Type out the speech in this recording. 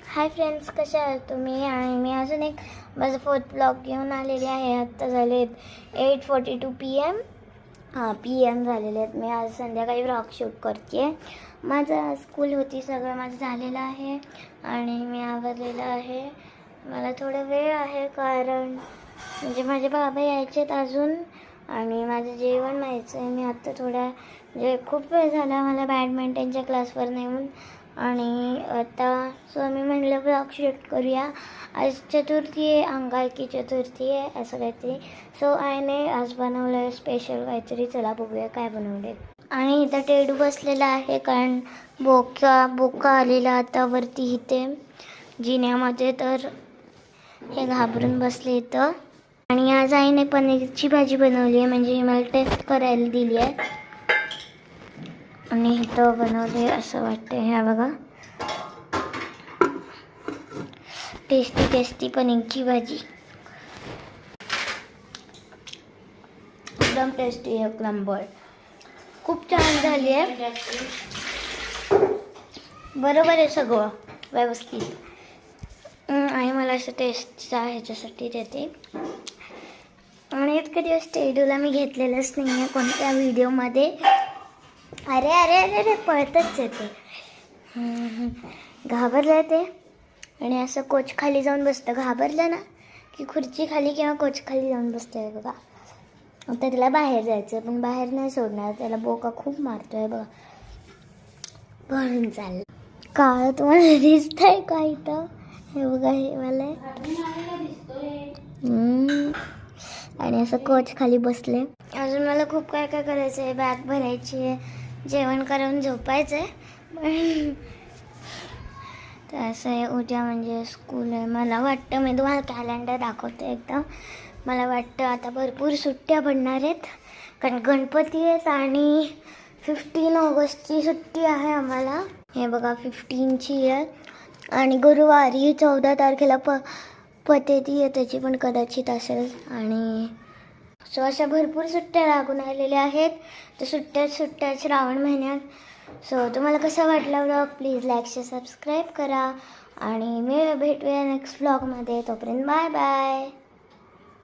Hi friends, कशा आहात तुम्ही? आणि मी अजून एक माझा फोर्थ ब्लॉग घेऊन आलेली आहे. आत्ता झालेत 8:42 PM. PM झालेले आहेत. मी आज संध्याकाळी व्लॉग शूट करते आहे. माझं स्कूल होती, सगळं माझं झालेलं आहे आणि मी आवरलेलं आहे. मला थोडा वेळ आहे कारण म्हणजे माझे बाबा यायचे आहेत अजून आणि माझं जेवण व्हायचं आहे. मी आत्ता म्हणजे खूप वेळ झाला मला बॅडमिंटनच्या क्लासवर नेऊन आणि आता मी म्हणलं ब्लॉग शूट करूया. आज चतुर्थी आहे, अंगारकी चतुर्थी आहे असं काहीतरी. आईने आज बनवलं आहे स्पेशल काहीतरी. चला बघूया काय बनवले. आणि इथं टेडू बसलेला आहे कारण बोका आलेला आता वरती इथे जिन्यामध्ये, तर हे घाबरून बसले इथं. आणि आज आईने पनीरची भाजी बनवली आहे, म्हणजे मला टेस्ट करायला दिली आहे आणि इथं बनवले असं वाटतं. ह्या बघा, टेस्टी पनीरची भाजी, एकदम टेस्टी, एक नंबर, खूप छान झाली आहे. बरोबर आहे, सगळं व्यवस्थित. आणि मला असं टेस्टचा ह्याच्यासाठी देते. आणि इतके दिवस टेडूला मी घेतलेलंच नाही आहे कोणत्या व्हिडिओमध्ये. अरे अरे अरे अरे पळतच येते, घाबरलं ते. आणि असं कोच खाली जाऊन बसतं, घाबरलं ना की खुर्ची खाली किंवा कोच खाली जाऊन बसतं. बघा, आता त्याला बाहेर जायचं पण बाहेर नाही सोडणार, त्याला बोका खूप मारतोय बघा. भरून चाललं. काळ तुम्हाला दिसतंय का इथं? हे बघा, हे मला आणि असं कोच खाली बसले. अजून मला खूप काय काय करायचं आहे. बॅग भरायची आहे, जेवण करून झोपायचं आहे. तर असं आहे, उद्या म्हणजे स्कूल आहे. मला वाटतं, मी तुम्हाला कॅलेंडर दाखवते एकदम. मला वाटतं आता भरपूर सुट्ट्या पडणार आहेत कारण गणपती आहेत आणि 15 ऑगस्टची सुट्टी आहे आम्हाला. हे बघा 15ची आहे आणि गुरुवारी 14 तारखेला पतेती आहे, त्याची पण कदाचित असेल. आणि अशा भरपूर सुट्ट्या लागून आलेल्या आहेत. तर सुट्ट्या श्रावण महिन्यात. तुम्हाला कसा वाटला vlog? Please like share subscribe करा आणि मी भेटूया नेक्स्ट व्लॉगमध्ये. तोपर्यंत बाय बाय.